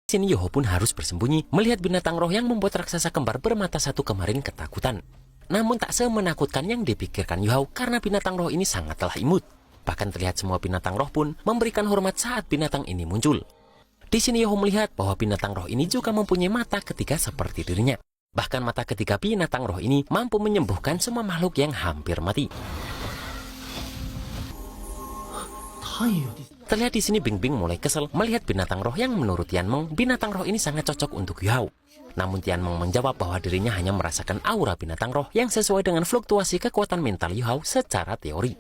Sini Yoho pun harus bersembunyi melihat binatang roh yang membuat raksasa kembar bermata satu kemarin ketakutan. Namun tak semenakutkan yang dipikirkan Yoho karena binatang roh ini sangatlah imut. Bahkan terlihat semua binatang roh pun memberikan hormat saat binatang ini muncul. Di sini Yoho melihat bahwa binatang roh ini juga mempunyai mata ketiga seperti dirinya. Bahkan mata ketiga binatang roh ini mampu menyembuhkan semua makhluk yang hampir mati. Terlihat di sini Bing Bing mulai kesel melihat binatang roh yang menurut Tianmeng binatang roh ini sangat cocok untuk Yoho. Namun Tianmeng menjawab bahwa dirinya hanya merasakan aura binatang roh yang sesuai dengan fluktuasi kekuatan mental Yoho secara teori.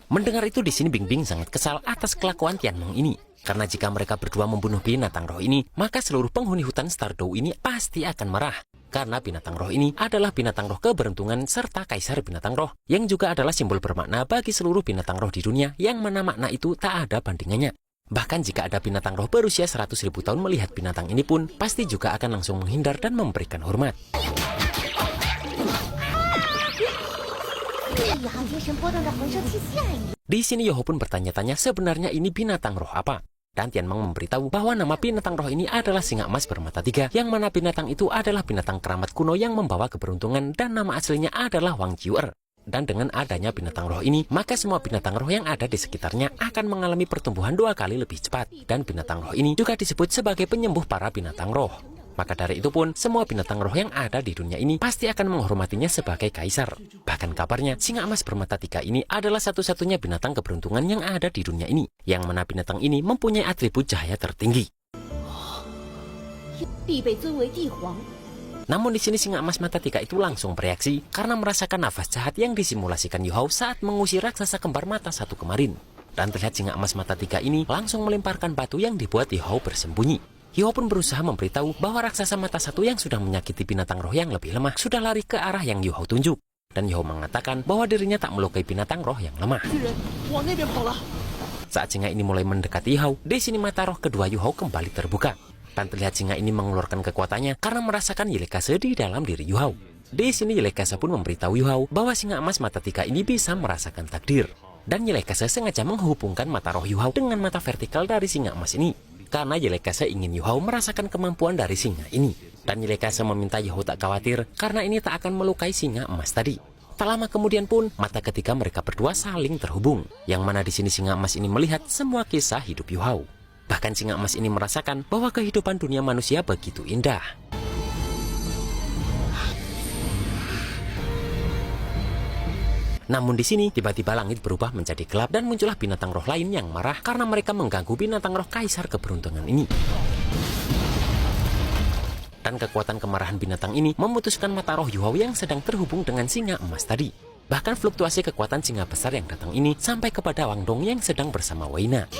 Mendengar itu di sini Bing Bing sangat kesal atas kelakuan Tianmeng ini. Karena jika mereka berdua membunuh binatang roh ini, maka seluruh penghuni hutan Stardew ini pasti akan marah. Karena binatang roh ini adalah binatang roh keberuntungan serta kaisar binatang roh, yang juga adalah simbol bermakna bagi seluruh binatang roh di dunia, yang mana makna itu tak ada bandingannya. Bahkan jika ada binatang roh berusia 100.000 tahun melihat binatang ini pun, pasti juga akan langsung menghindar dan memberikan hormat. Di sini Yoho pun bertanya-tanya sebenarnya ini binatang roh apa. Dan Tianmeng memberitahu bahwa nama binatang roh ini adalah singa emas bermata tiga, yang mana binatang itu adalah binatang keramat kuno yang membawa keberuntungan dan nama aslinya adalah Wang Jiuer. Dan dengan adanya binatang roh ini, maka semua binatang roh yang ada di sekitarnya akan mengalami pertumbuhan 2 kali lebih cepat. Dan binatang roh ini juga disebut sebagai penyembuh para binatang roh. Maka dari itu pun, semua binatang roh yang ada di dunia ini pasti akan menghormatinya sebagai kaisar. Bahkan kabarnya, singa emas bermata tiga ini adalah satu-satunya binatang keberuntungan yang ada di dunia ini, yang mana binatang ini mempunyai atribut cahaya tertinggi. Namun di sini singa emas mata tiga itu langsung bereaksi karena merasakan nafas jahat yang disimulasikan Yoho saat mengusir raksasa kembar mata satu kemarin. Dan terlihat singa emas mata tiga ini langsung melemparkan batu yang dibuat Yoho bersembunyi. Yoho pun berusaha memberitahu bahwa raksasa mata satu yang sudah menyakiti binatang roh yang lebih lemah sudah lari ke arah yang Yoho tunjuk. Dan Yoho mengatakan bahwa dirinya tak melukai binatang roh yang lemah. Saat singa ini mulai mendekati Yoho, di sini mata roh kedua Yoho kembali terbuka. Dan terlihat singa ini mengeluarkan kekuatannya karena merasakan Yelekase di dalam diri Yoho. Di sini Yelekase pun memberitahu Yoho bahwa singa emas mata tiga ini bisa merasakan takdir. Dan Yelekase sengaja menghubungkan mata roh Yoho dengan mata vertikal dari singa emas ini. Karena Yelekase ingin Yoho merasakan kemampuan dari singa ini. Dan Yelekase meminta Yoho tak khawatir karena ini tak akan melukai singa emas tadi. Tak lama kemudian pun mata ketiga mereka berdua saling terhubung. Yang mana di sini singa emas ini melihat semua kisah hidup Yoho. Bahkan singa emas ini merasakan bahwa kehidupan dunia manusia begitu indah. Namun di sini tiba-tiba langit berubah menjadi gelap dan muncullah binatang roh lain yang marah karena mereka mengganggu binatang roh kaisar keberuntungan ini. Dan kekuatan kemarahan binatang ini memutuskan mata roh Yoho yang sedang terhubung dengan singa emas tadi. Bahkan fluktuasi kekuatan singa besar yang datang ini sampai kepada Wang Dong yang sedang bersama Weina.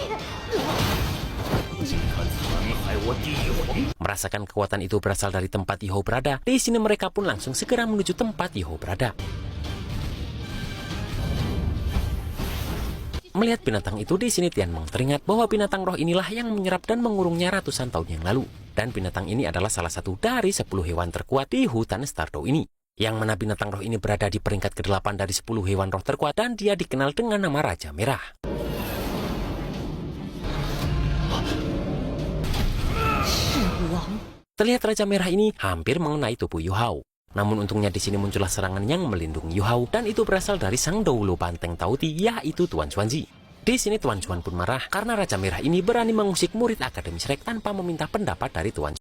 Merasakan kekuatan itu berasal dari tempat Yoho berada, di sini mereka pun langsung segera menuju tempat Yoho berada. Melihat binatang itu di sini Tianmeng teringat bahwa binatang roh inilah yang menyerap dan mengurungnya ratusan tahun yang lalu. Dan binatang ini adalah salah satu dari 10 hewan terkuat di hutan Stardew ini. Yang mana binatang roh ini berada di peringkat ke-8 dari 10 hewan roh terkuat dan dia dikenal dengan nama Raja Merah. Terlihat Raja Merah ini hampir mengenai tubuh Yoho. Namun untungnya di sini muncullah serangan yang melindungi Yoho dan itu berasal dari sang Doulo Banteng Tauti yaitu Tuan Xuanzi. Di sini Tuan Xuan pun marah karena Raja Merah ini berani mengusik murid Akademi Shrek tanpa meminta pendapat dari Tuan.